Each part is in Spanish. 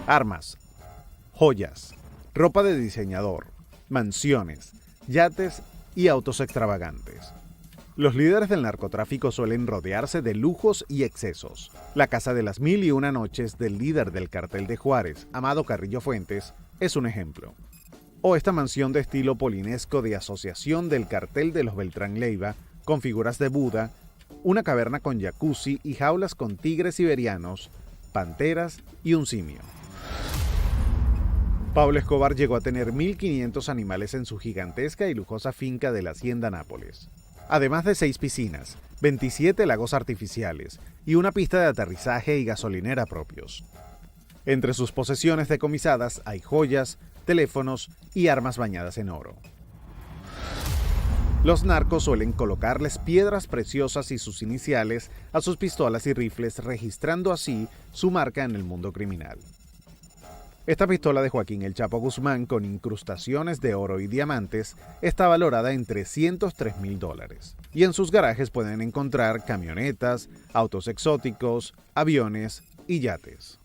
armas, joyas, ropa de diseñador, mansiones, yates y autos extravagantes. Los líderes del narcotráfico suelen rodearse de lujos y excesos. La casa de las 1001 noches del líder del cartel de Juárez, Amado Carrillo Fuentes, es un ejemplo. O esta mansión de estilo polinesco de asociación del cartel de los Beltrán Leiva, con figuras de Buda, una caverna con jacuzzi y jaulas con tigres siberianos, panteras y un simio. Pablo Escobar llegó a tener 1.500 animales en su gigantesca y lujosa finca de la Hacienda Nápoles. Además de 6 piscinas, 27 lagos artificiales y una pista de aterrizaje y gasolinera propios. Entre sus posesiones decomisadas hay joyas, teléfonos y armas bañadas en oro. Los narcos suelen colocarles piedras preciosas y sus iniciales a sus pistolas y rifles, registrando así su marca en el mundo criminal. Esta pistola de Joaquín El Chapo Guzmán, con incrustaciones de oro y diamantes, está valorada en $303,000. Y en sus garajes pueden encontrar camionetas, autos exóticos, aviones y yates.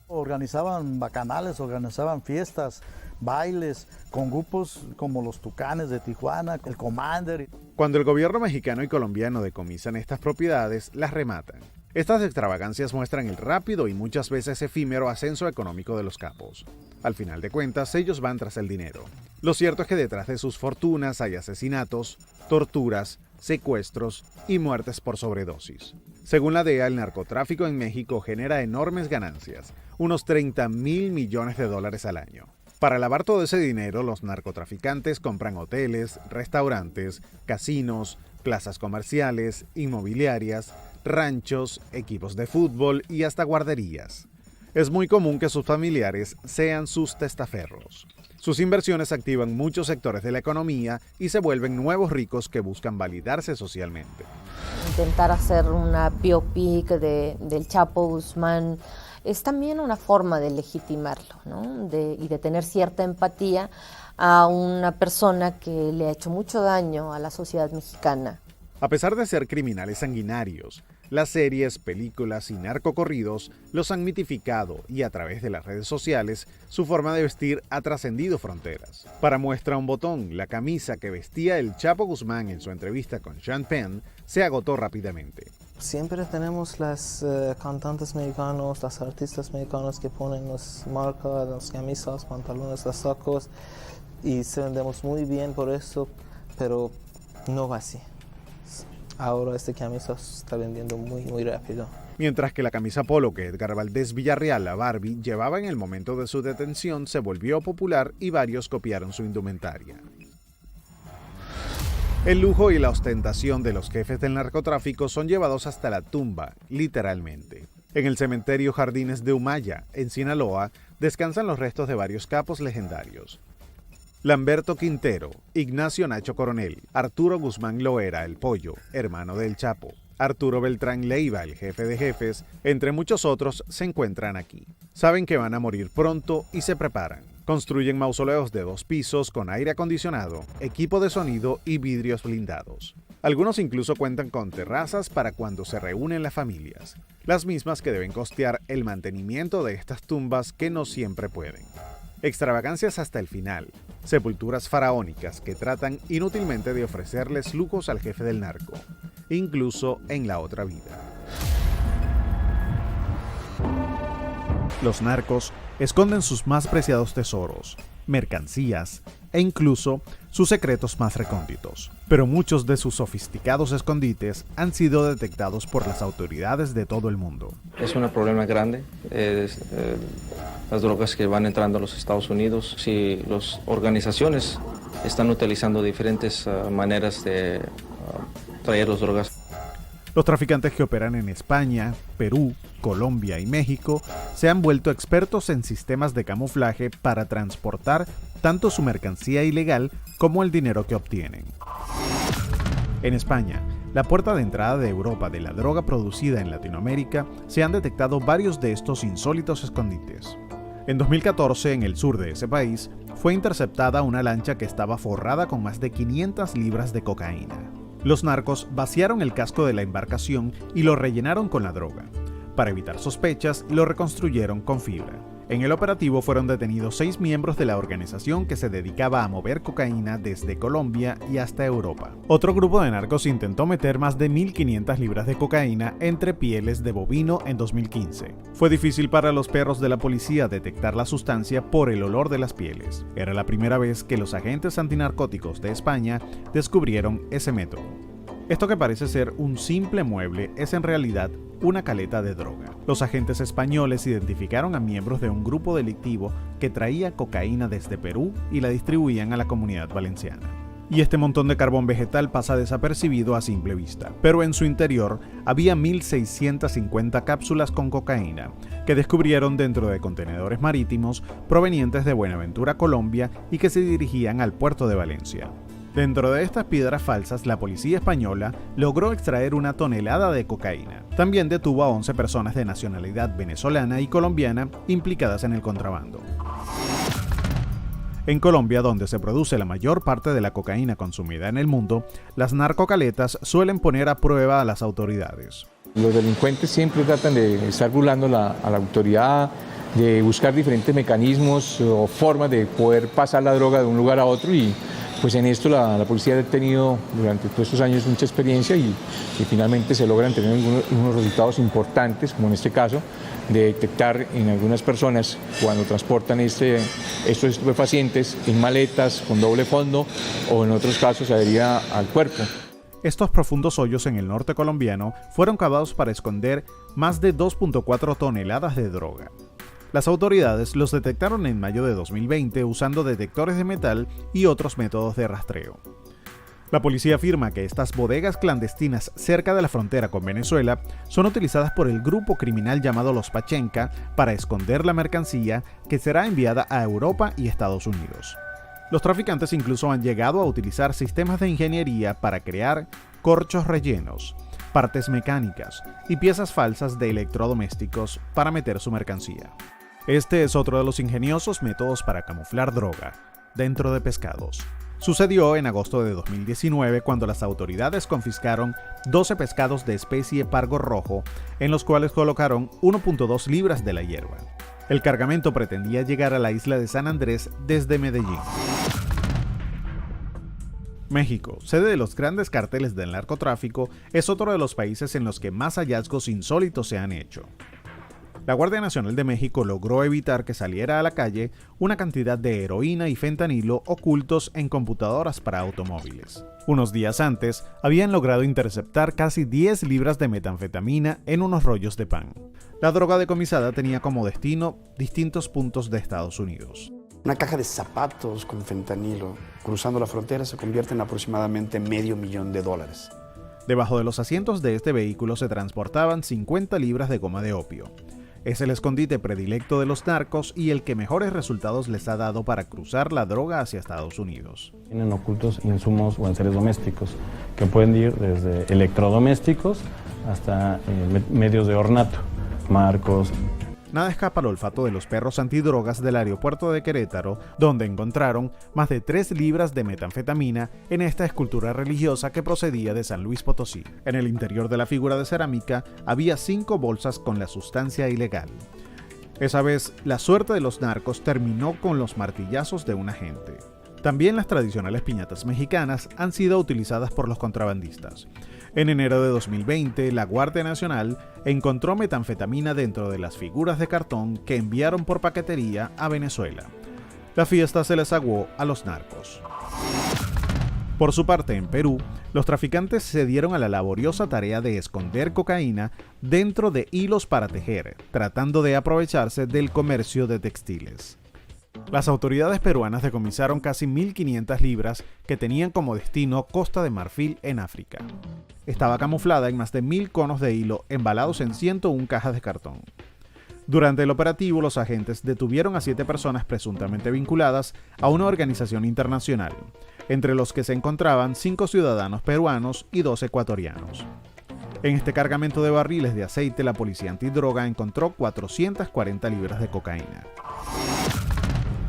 Organizaban bacanales, organizaban fiestas, bailes, con grupos como los Tucanes de Tijuana, el Commander. Cuando el gobierno mexicano y colombiano decomisan estas propiedades, las rematan. Estas extravagancias muestran el rápido y muchas veces efímero ascenso económico de los capos. Al final de cuentas, ellos van tras el dinero. Lo cierto es que detrás de sus fortunas hay asesinatos, torturas, secuestros y muertes por sobredosis. Según la DEA, el narcotráfico en México genera enormes ganancias, unos $30,000 millones al año. Para lavar todo ese dinero, los narcotraficantes compran hoteles, restaurantes, casinos, plazas comerciales, inmobiliarias, ranchos, equipos de fútbol y hasta guarderías. Es muy común que sus familiares sean sus testaferros. Sus inversiones activan muchos sectores de la economía y se vuelven nuevos ricos que buscan validarse socialmente. Intentar hacer una biopic del Chapo Guzmán es también una forma de legitimarlo, ¿no? Y de tener cierta empatía a una persona que le ha hecho mucho daño a la sociedad mexicana. A pesar de ser criminales sanguinarios, las series, películas y narcocorridos los han mitificado y a través de las redes sociales su forma de vestir ha trascendido fronteras. Para muestra un botón, la camisa que vestía el Chapo Guzmán en su entrevista con Sean Penn se agotó rápidamente. Siempre tenemos las cantantes mexicanos, las artistas mexicanos que ponen las marcas, las camisas, pantalones, los sacos y se vendemos muy bien por eso, pero no va así. Ahora esta camisa se está vendiendo muy rápido. Mientras que la camisa polo que Edgar Valdés Villarreal, la Barbie, llevaba en el momento de su detención se volvió popular y varios copiaron su indumentaria. El lujo y la ostentación de los jefes del narcotráfico son llevados hasta la tumba, literalmente. En el cementerio Jardines de Humaya, en Sinaloa, descansan los restos de varios capos legendarios. Lamberto Quintero, Ignacio Nacho Coronel, Arturo Guzmán Loera, el Pollo, hermano del Chapo, Arturo Beltrán Leiva, el jefe de jefes, entre muchos otros, se encuentran aquí. Saben que van a morir pronto y se preparan. Construyen mausoleos de 2 pisos con aire acondicionado, equipo de sonido y vidrios blindados. Algunos incluso cuentan con terrazas para cuando se reúnen las familias, las mismas que deben costear el mantenimiento de estas tumbas que no siempre pueden. Extravagancias hasta el final, sepulturas faraónicas que tratan inútilmente de ofrecerles lujos al jefe del narco, incluso en la otra vida. Los narcos esconden sus más preciados tesoros, mercancías e incluso sus secretos más recónditos. Pero muchos de sus sofisticados escondites han sido detectados por las autoridades de todo el mundo. Es un problema grande, las drogas que van entrando a los Estados Unidos. Si las organizaciones están utilizando diferentes maneras de traer las drogas. Los traficantes que operan en España, Perú, Colombia y México se han vuelto expertos en sistemas de camuflaje para transportar tanto su mercancía ilegal como el dinero que obtienen. En España, la puerta de entrada de Europa de la droga producida en Latinoamérica, se han detectado varios de estos insólitos escondites. En 2014, en el sur de ese país, fue interceptada una lancha que estaba forrada con más de 500 libras de cocaína. Los narcos vaciaron el casco de la embarcación y lo rellenaron con la droga. Para evitar sospechas, lo reconstruyeron con fibra. En el operativo fueron detenidos 6 miembros de la organización que se dedicaba a mover cocaína desde Colombia y hasta Europa. Otro grupo de narcos intentó meter más de 1.500 libras de cocaína entre pieles de bovino en 2015. Fue difícil para los perros de la policía detectar la sustancia por el olor de las pieles. Era la primera vez que los agentes antinarcóticos de España descubrieron ese método. Esto que parece ser un simple mueble es en realidad una caleta de droga. Los agentes españoles identificaron a miembros de un grupo delictivo que traía cocaína desde Perú y la distribuían a la comunidad valenciana. Y este montón de carbón vegetal pasa desapercibido a simple vista, pero en su interior había 1.650 cápsulas con cocaína, que descubrieron dentro de contenedores marítimos provenientes de Buenaventura, Colombia, y que se dirigían al puerto de Valencia. Dentro de estas piedras falsas, la policía española logró extraer 1 tonelada de cocaína. También detuvo a 11 personas de nacionalidad venezolana y colombiana implicadas en el contrabando. En Colombia, donde se produce la mayor parte de la cocaína consumida en el mundo, las narcocaletas suelen poner a prueba a las autoridades. Los delincuentes siempre tratan de estar burlando a la autoridad, de buscar diferentes mecanismos o formas de poder pasar la droga de un lugar a otro, y pues en esto la policía ha tenido durante todos estos años mucha experiencia y finalmente se logran tener unos resultados importantes, como en este caso, de detectar en algunas personas cuando transportan estos estupefacientes en maletas con doble fondo o en otros casos adherida al cuerpo. Estos profundos hoyos en el norte colombiano fueron cavados para esconder más de 2.4 toneladas de droga. Las autoridades los detectaron en mayo de 2020 usando detectores de metal y otros métodos de rastreo. La policía afirma que estas bodegas clandestinas cerca de la frontera con Venezuela son utilizadas por el grupo criminal llamado Los Pachenca para esconder la mercancía que será enviada a Europa y Estados Unidos. Los traficantes incluso han llegado a utilizar sistemas de ingeniería para crear corchos rellenos, partes mecánicas y piezas falsas de electrodomésticos para meter su mercancía. Este es otro de los ingeniosos métodos para camuflar droga dentro de pescados. Sucedió en agosto de 2019 cuando las autoridades confiscaron 12 pescados de especie pargo rojo, en los cuales colocaron 1.2 libras de la hierba. El cargamento pretendía llegar a la isla de San Andrés desde Medellín. México, sede de los grandes carteles del narcotráfico, es otro de los países en los que más hallazgos insólitos se han hecho. La Guardia Nacional de México logró evitar que saliera a la calle una cantidad de heroína y fentanilo ocultos en computadoras para automóviles. Unos días antes, habían logrado interceptar casi 10 libras de metanfetamina en unos rollos de pan. La droga decomisada tenía como destino distintos puntos de Estados Unidos. Una caja de zapatos con fentanilo cruzando la frontera se convierte en aproximadamente $500,000. Debajo de los asientos de este vehículo se transportaban 50 libras de goma de opio. Es el escondite predilecto de los narcos y el que mejores resultados les ha dado para cruzar la droga hacia Estados Unidos. Tienen ocultos insumos o enseres domésticos que pueden ir desde electrodomésticos hasta medios de ornato, marcos. Nada escapa al olfato de los perros antidrogas del aeropuerto de Querétaro, donde encontraron más de 3 libras de metanfetamina en esta escultura religiosa que procedía de San Luis Potosí. En el interior de la figura de cerámica había 5 bolsas con la sustancia ilegal. Esa vez, la suerte de los narcos terminó con los martillazos de un agente. También las tradicionales piñatas mexicanas han sido utilizadas por los contrabandistas. En enero de 2020, la Guardia Nacional encontró metanfetamina dentro de las figuras de cartón que enviaron por paquetería a Venezuela. La fiesta se les aguó a los narcos. Por su parte, en Perú, los traficantes se dieron a la laboriosa tarea de esconder cocaína dentro de hilos para tejer, tratando de aprovecharse del comercio de textiles. Las autoridades peruanas decomisaron casi 1.500 libras que tenían como destino Costa de Marfil en África. Estaba camuflada en más de 1.000 conos de hilo embalados en 101 cajas de cartón. Durante el operativo, los agentes detuvieron a 7 personas presuntamente vinculadas a una organización internacional, entre los que se encontraban 5 ciudadanos peruanos y 2 ecuatorianos. En este cargamento de barriles de aceite, la policía antidroga encontró 440 libras de cocaína.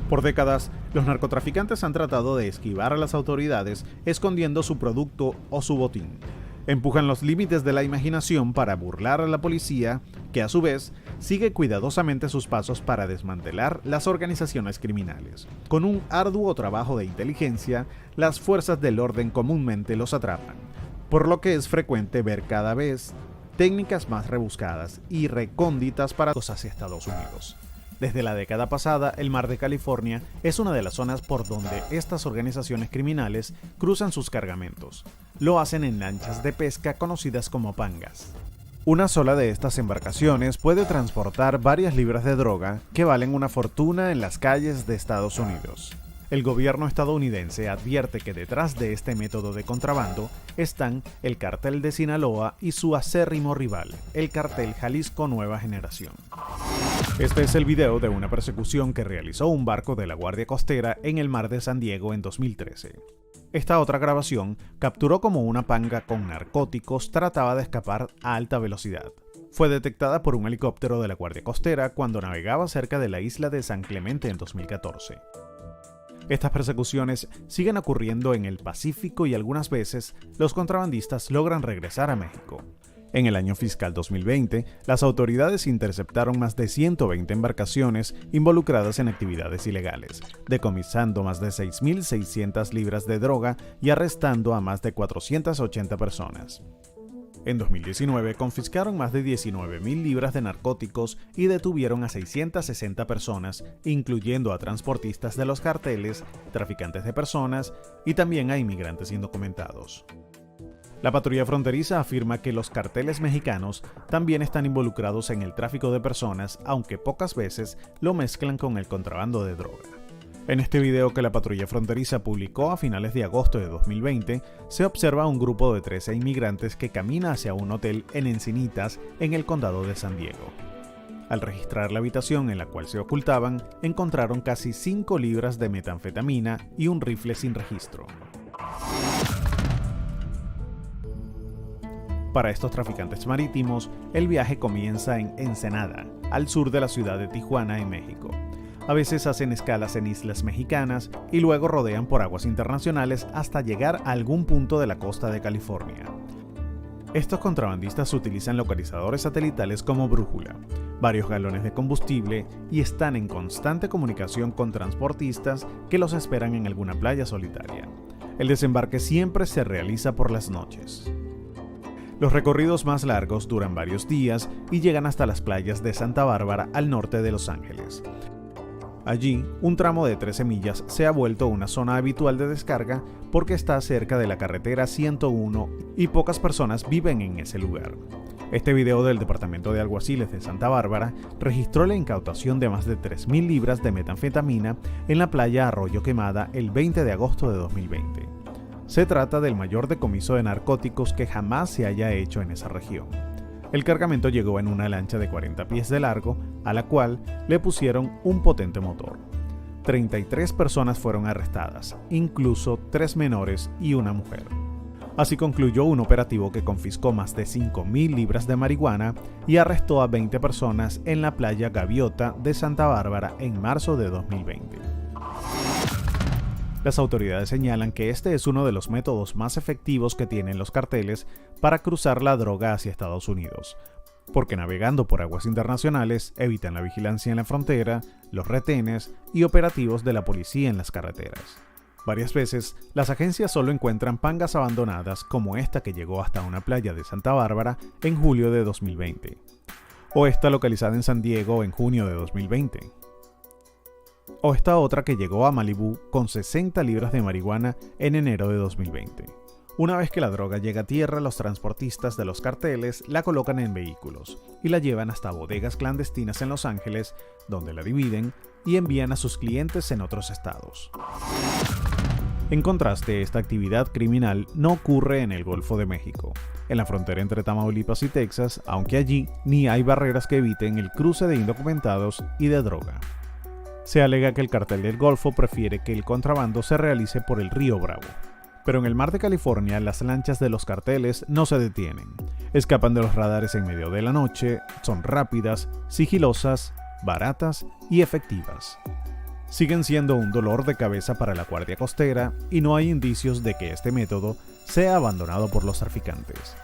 Por décadas, los narcotraficantes han tratado de esquivar a las autoridades escondiendo su producto o su botín. Empujan los límites de la imaginación para burlar a la policía que a su vez sigue cuidadosamente sus pasos para desmantelar las organizaciones criminales. Con un arduo trabajo de inteligencia, las fuerzas del orden comúnmente los atrapan, por lo que es frecuente ver cada vez técnicas más rebuscadas y recónditas para hacia Estados Unidos. Desde la década pasada, el Mar de California es una de las zonas por donde estas organizaciones criminales cruzan sus cargamentos. Lo hacen en lanchas de pesca conocidas como pangas. Una sola de estas embarcaciones puede transportar varias libras de droga que valen una fortuna en las calles de Estados Unidos. El gobierno estadounidense advierte que detrás de este método de contrabando están el Cartel de Sinaloa y su acérrimo rival, el Cartel Jalisco Nueva Generación. Este es el video de una persecución que realizó un barco de la Guardia Costera en el mar de San Diego en 2013. Esta otra grabación capturó cómo una panga con narcóticos trataba de escapar a alta velocidad. Fue detectada por un helicóptero de la Guardia Costera cuando navegaba cerca de la isla de San Clemente en 2014. Estas persecuciones siguen ocurriendo en el Pacífico y algunas veces los contrabandistas logran regresar a México. En el año fiscal 2020, las autoridades interceptaron más de 120 embarcaciones involucradas en actividades ilegales, decomisando más de 6.600 libras de droga y arrestando a más de 480 personas. En 2019 confiscaron más de 19.000 libras de narcóticos y detuvieron a 660 personas, incluyendo a transportistas de los carteles, traficantes de personas y también a inmigrantes indocumentados. La patrulla fronteriza afirma que los carteles mexicanos también están involucrados en el tráfico de personas, aunque pocas veces lo mezclan con el contrabando de droga. En este video que la patrulla fronteriza publicó a finales de agosto de 2020, se observa un grupo de 13 inmigrantes que camina hacia un hotel en Encinitas, en el condado de San Diego. Al registrar la habitación en la cual se ocultaban, encontraron casi 5 libras de metanfetamina y un rifle sin registro. Para estos traficantes marítimos, el viaje comienza en Ensenada, al sur de la ciudad de Tijuana, en México. A veces hacen escalas en islas mexicanas y luego rodean por aguas internacionales hasta llegar a algún punto de la costa de California. Estos contrabandistas utilizan localizadores satelitales como brújula, varios galones de combustible y están en constante comunicación con transportistas que los esperan en alguna playa solitaria. El desembarque siempre se realiza por las noches. Los recorridos más largos duran varios días y llegan hasta las playas de Santa Bárbara al norte de Los Ángeles. Allí, un tramo de 13 millas se ha vuelto una zona habitual de descarga porque está cerca de la carretera 101 y pocas personas viven en ese lugar. Este video del Departamento de Alguaciles de Santa Bárbara registró la incautación de más de 3.000 libras de metanfetamina en la playa Arroyo Quemada el 20 de agosto de 2020. Se trata del mayor decomiso de narcóticos que jamás se haya hecho en esa región. El cargamento llegó en una lancha de 40 pies de largo, a la cual le pusieron un potente motor. 33 personas fueron arrestadas, incluso 3 menores y una mujer. Así concluyó un operativo que confiscó más de 5.000 libras de marihuana y arrestó a 20 personas en la playa Gaviota de Santa Bárbara en marzo de 2020. Las autoridades señalan que este es uno de los métodos más efectivos que tienen los carteles para cruzar la droga hacia Estados Unidos, porque navegando por aguas internacionales evitan la vigilancia en la frontera, los retenes y operativos de la policía en las carreteras. Varias veces, las agencias solo encuentran pangas abandonadas como esta que llegó hasta una playa de Santa Bárbara en julio de 2020, o esta localizada en San Diego en junio de 2020. O esta otra que llegó a Malibú con 60 libras de marihuana en enero de 2020. Una vez que la droga llega a tierra, los transportistas de los carteles la colocan en vehículos y la llevan hasta bodegas clandestinas en Los Ángeles, donde la dividen y envían a sus clientes en otros estados. En contraste, esta actividad criminal no ocurre en el Golfo de México, en la frontera entre Tamaulipas y Texas, aunque allí ni hay barreras que eviten el cruce de indocumentados y de droga. Se alega que el cartel del Golfo prefiere que el contrabando se realice por el río Bravo. Pero en el mar de California, las lanchas de los carteles no se detienen. Escapan de los radares en medio de la noche, son rápidas, sigilosas, baratas y efectivas. Siguen siendo un dolor de cabeza para la Guardia Costera y no hay indicios de que este método sea abandonado por los traficantes.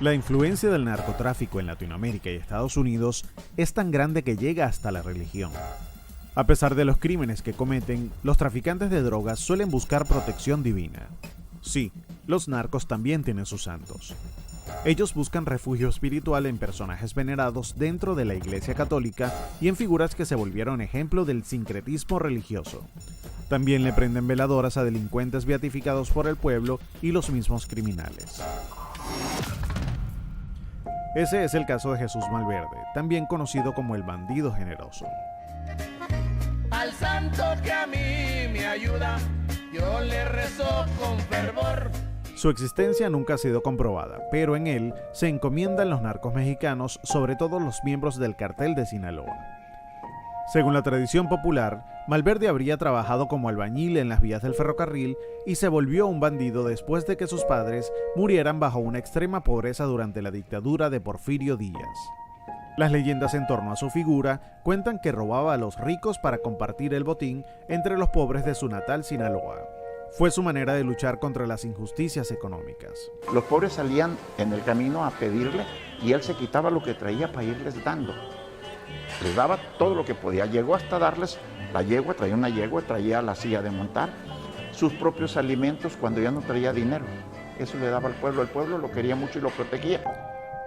La influencia del narcotráfico en Latinoamérica y Estados Unidos es tan grande que llega hasta la religión. A pesar de los crímenes que cometen, los traficantes de drogas suelen buscar protección divina. Sí, los narcos también tienen sus santos. Ellos buscan refugio espiritual en personajes venerados dentro de la Iglesia Católica y en figuras que se volvieron ejemplo del sincretismo religioso. También le prenden veladoras a delincuentes beatificados por el pueblo y los mismos criminales. Ese es el caso de Jesús Malverde, también conocido como el bandido generoso. Al santo que a mí me ayuda, yo le rezo con fervor. Su existencia nunca ha sido comprobada, pero en él se encomiendan los narcos mexicanos, sobre todo los miembros del cartel de Sinaloa. Según la tradición popular, Malverde habría trabajado como albañil en las vías del ferrocarril y se volvió un bandido después de que sus padres murieran bajo una extrema pobreza durante la dictadura de Porfirio Díaz. Las leyendas en torno a su figura cuentan que robaba a los ricos para compartir el botín entre los pobres de su natal Sinaloa. Fue su manera de luchar contra las injusticias económicas. Los pobres salían en el camino a pedirle y él se quitaba lo que traía para irles dando. Les daba todo lo que podía. Llegó hasta darles la yegua, traía una yegua, traía la silla de montar, sus propios alimentos cuando ya no traía dinero. Eso le daba al pueblo. El pueblo lo quería mucho y lo protegía.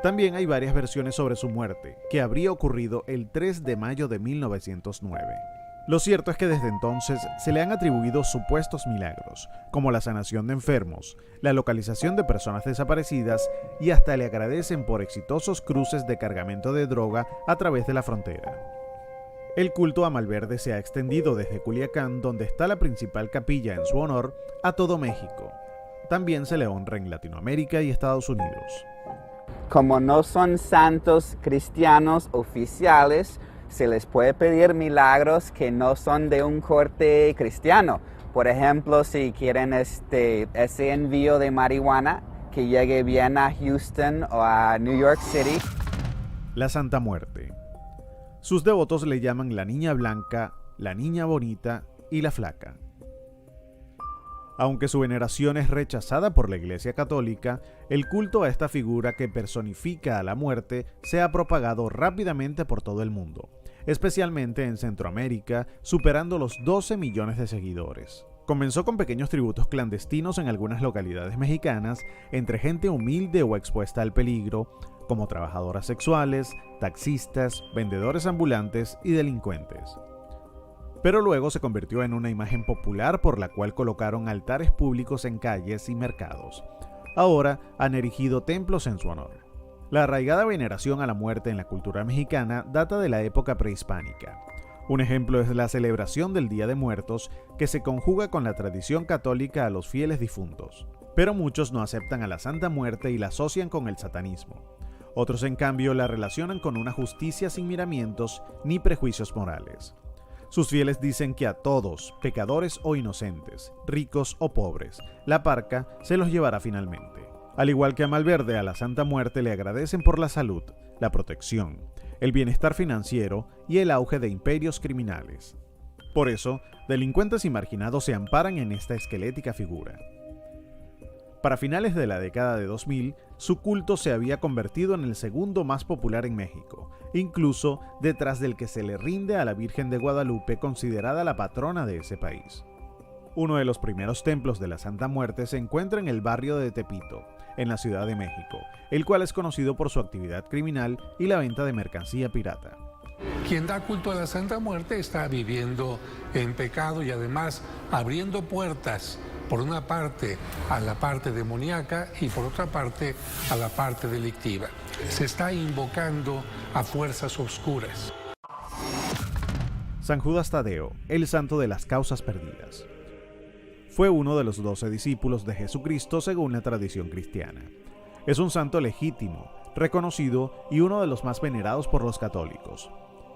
También hay varias versiones sobre su muerte, que habría ocurrido el 3 de mayo de 1909. Lo cierto es que desde entonces se le han atribuido supuestos milagros, como la sanación de enfermos, la localización de personas desaparecidas y hasta le agradecen por exitosos cruces de cargamento de droga a través de la frontera. El culto a Malverde se ha extendido desde Culiacán, donde está la principal capilla en su honor, a todo México. También se le honra en Latinoamérica y Estados Unidos. Como no son santos cristianos oficiales, se les puede pedir milagros que no son de un corte cristiano. Por ejemplo, si quieren ese envío de marihuana que llegue bien a Houston o a New York City. La Santa Muerte. Sus devotos le llaman la Niña Blanca, la Niña Bonita y la Flaca. Aunque su veneración es rechazada por la Iglesia Católica, el culto a esta figura que personifica a la muerte se ha propagado rápidamente por todo el mundo, especialmente en Centroamérica, superando los 12 millones de seguidores. Comenzó con pequeños tributos clandestinos en algunas localidades mexicanas, entre gente humilde o expuesta al peligro, como trabajadoras sexuales, taxistas, vendedores ambulantes y delincuentes. Pero luego se convirtió en una imagen popular por la cual colocaron altares públicos en calles y mercados. Ahora han erigido templos en su honor. La arraigada veneración a la muerte en la cultura mexicana data de la época prehispánica. Un ejemplo es la celebración del Día de Muertos, que se conjuga con la tradición católica a los fieles difuntos. Pero muchos no aceptan a la Santa Muerte y la asocian con el satanismo. Otros, en cambio, la relacionan con una justicia sin miramientos ni prejuicios morales. Sus fieles dicen que a todos, pecadores o inocentes, ricos o pobres, la parca se los llevará finalmente. Al igual que a Malverde, a la Santa Muerte le agradecen por la salud, la protección, el bienestar financiero y el auge de imperios criminales. Por eso, delincuentes y marginados se amparan en esta esquelética figura. Para finales de la década de 2000, su culto se había convertido en el segundo más popular en México, incluso detrás del que se le rinde a la Virgen de Guadalupe, considerada la patrona de ese país. Uno de los primeros templos de la Santa Muerte se encuentra en el barrio de Tepito, en la Ciudad de México, el cual es conocido por su actividad criminal y la venta de mercancía pirata. Quien da culto a la Santa Muerte está viviendo en pecado y además abriendo puertas, por una parte a la parte demoníaca y por otra parte a la parte delictiva. Se está invocando a fuerzas oscuras. San Judas Tadeo, el santo de las causas perdidas. Fue uno de los 12 discípulos de Jesucristo según la tradición cristiana. Es un santo legítimo, reconocido y uno de los más venerados por los católicos.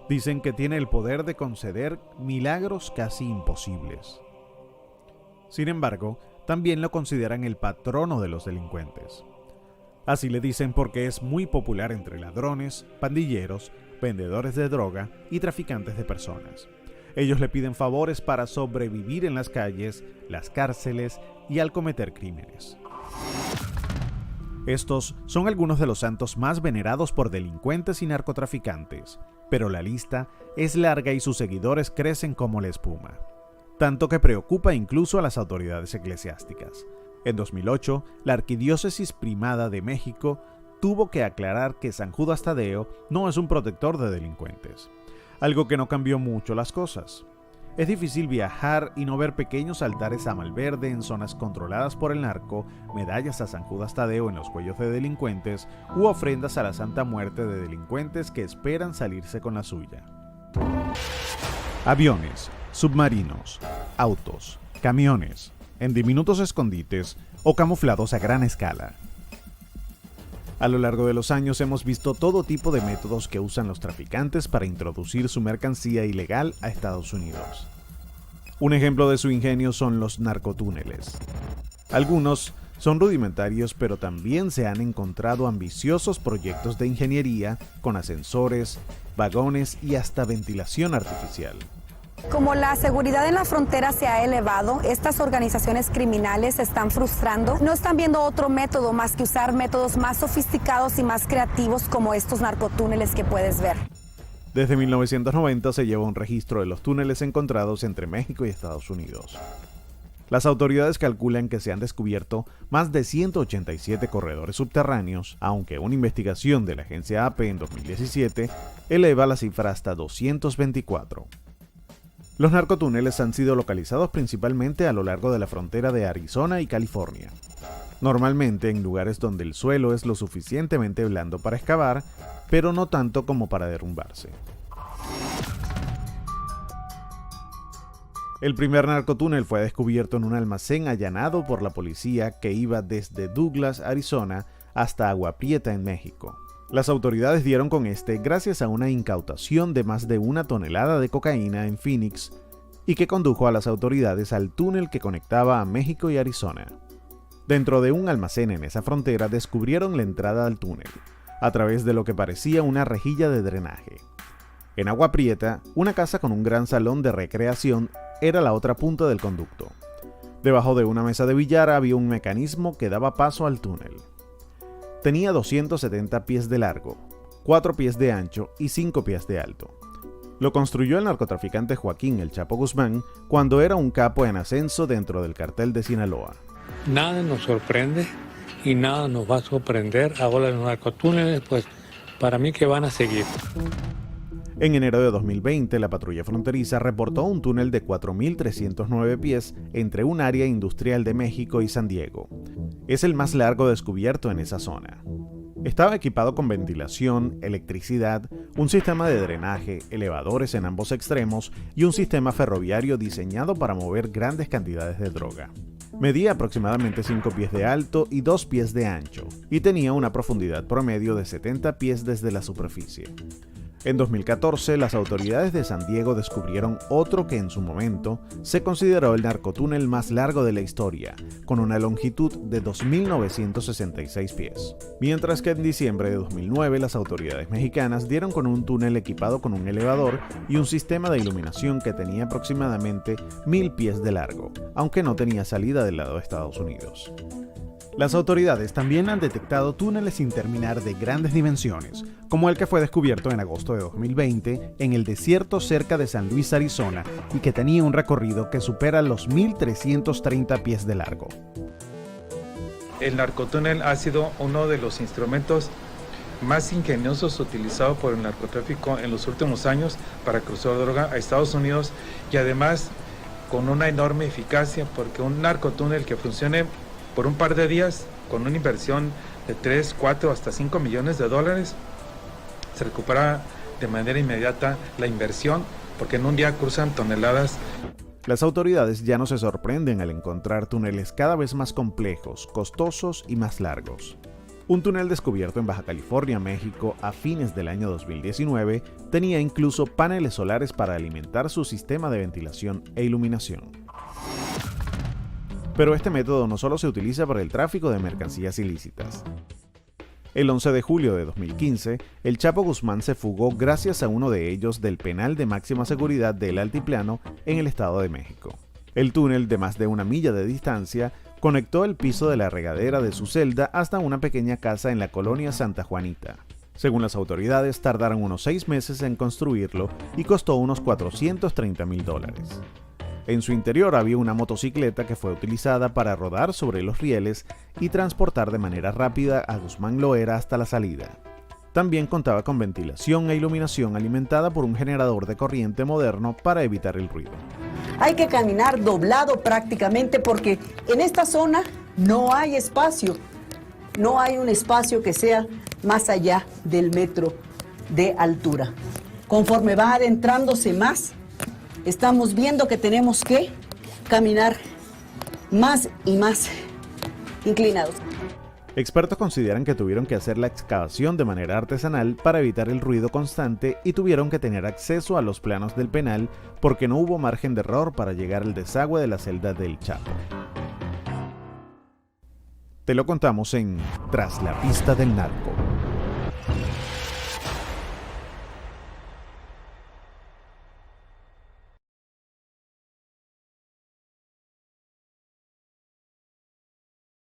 Dicen que tiene el poder de conceder milagros casi imposibles. Sin embargo, también lo consideran el patrono de los delincuentes. Así le dicen porque es muy popular entre ladrones, pandilleros, vendedores de droga y traficantes de personas. Ellos le piden favores para sobrevivir en las calles, las cárceles y al cometer crímenes. Estos son algunos de los santos más venerados por delincuentes y narcotraficantes, pero la lista es larga y sus seguidores crecen como la espuma, tanto que preocupa incluso a las autoridades eclesiásticas. En 2008, la Arquidiócesis Primada de México tuvo que aclarar que San Judas Tadeo no es un protector de delincuentes, algo que no cambió mucho las cosas. Es difícil viajar y no ver pequeños altares a Malverde en zonas controladas por el narco, medallas a San Judas Tadeo en los cuellos de delincuentes u ofrendas a la Santa Muerte de delincuentes que esperan salirse con la suya. Aviones, submarinos, autos, camiones, en diminutos escondites o camuflados a gran escala. A lo largo de los años hemos visto todo tipo de métodos que usan los traficantes para introducir su mercancía ilegal a Estados Unidos. Un ejemplo de su ingenio son los narcotúneles. Algunos son rudimentarios, pero también se han encontrado ambiciosos proyectos de ingeniería con ascensores, vagones y hasta ventilación artificial. Como la seguridad en la frontera se ha elevado, estas organizaciones criminales se están frustrando. No están viendo otro método más que usar métodos más sofisticados y más creativos como estos narcotúneles que puedes ver. Desde 1990 se lleva un registro de los túneles encontrados entre México y Estados Unidos. Las autoridades calculan que se han descubierto más de 187 corredores subterráneos, aunque una investigación de la agencia AP en 2017 eleva la cifra hasta 224. Los narcotúneles han sido localizados principalmente a lo largo de la frontera de Arizona y California, normalmente en lugares donde el suelo es lo suficientemente blando para excavar, pero no tanto como para derrumbarse. El primer narcotúnel fue descubierto en un almacén allanado por la policía que iba desde Douglas, Arizona, hasta Agua Prieta, en México. Las autoridades dieron con este gracias a una incautación de más de 1 tonelada de cocaína en Phoenix y que condujo a las autoridades al túnel que conectaba a México y Arizona. Dentro de un almacén en esa frontera descubrieron la entrada al túnel, a través de lo que parecía una rejilla de drenaje. En Agua Prieta, una casa con un gran salón de recreación era la otra punta del conducto. Debajo de una mesa de billar había un mecanismo que daba paso al túnel. Tenía 270 pies de largo, 4 pies de ancho y 5 pies de alto. Lo construyó el narcotraficante Joaquín El Chapo Guzmán cuando era un capo en ascenso dentro del cartel de Sinaloa. Nada nos sorprende y nada nos va a sorprender. Ahora los narcotúneles, pues para mí que van a seguir. En enero de 2020, la patrulla fronteriza reportó un túnel de 4.309 pies entre un área industrial de México y San Diego. Es el más largo descubierto en esa zona. Estaba equipado con ventilación, electricidad, un sistema de drenaje, elevadores en ambos extremos y un sistema ferroviario diseñado para mover grandes cantidades de droga. Medía aproximadamente 5 pies de alto y 2 pies de ancho, y tenía una profundidad promedio de 70 pies desde la superficie. En 2014, las autoridades de San Diego descubrieron otro que en su momento se consideró el narcotúnel más largo de la historia, con una longitud de 2.966 pies. Mientras que en diciembre de 2009, las autoridades mexicanas dieron con un túnel equipado con un elevador y un sistema de iluminación que tenía aproximadamente 1.000 pies de largo, aunque no tenía salida del lado de Estados Unidos. Las autoridades también han detectado túneles sin terminar de grandes dimensiones, como el que fue descubierto en agosto de 2020 en el desierto cerca de San Luis, Arizona, y que tenía un recorrido que supera los 1.330 pies de largo. El narcotúnel ha sido uno de los instrumentos más ingeniosos utilizados por el narcotráfico en los últimos años para cruzar droga a Estados Unidos, y además con una enorme eficacia, porque un narcotúnel que funcione por un par de días con una inversión de 3, 4 hasta 5 millones de dólares, se recupera de manera inmediata la inversión, porque en un día cruzan toneladas. Las autoridades ya no se sorprenden al encontrar túneles cada vez más complejos, costosos y más largos. Un túnel descubierto en Baja California, México, a fines del año 2019, tenía incluso paneles solares para alimentar su sistema de ventilación e iluminación. Pero este método no solo se utiliza para el tráfico de mercancías ilícitas. El 11 de julio de 2015, el Chapo Guzmán se fugó gracias a uno de ellos del penal de máxima seguridad del Altiplano en el Estado de México. El túnel, de más de 1 milla de distancia, conectó el piso de la regadera de su celda hasta una pequeña casa en la colonia Santa Juanita. Según las autoridades, tardaron unos 6 meses en construirlo y costó unos $430,000. En su interior había una motocicleta que fue utilizada para rodar sobre los rieles y transportar de manera rápida a Guzmán Loera hasta la salida. También contaba con ventilación e iluminación alimentada por un generador de corriente moderno para evitar el ruido. Hay que caminar doblado prácticamente porque en esta zona no hay espacio. No hay un espacio que sea más allá del metro de altura. Conforme va adentrándose más, estamos viendo que tenemos que caminar más y más inclinados. Expertos consideran que tuvieron que hacer la excavación de manera artesanal para evitar el ruido constante y tuvieron que tener acceso a los planos del penal porque no hubo margen de error para llegar al desagüe de la celda del Chapo. Te lo contamos en Tras la pista del narco.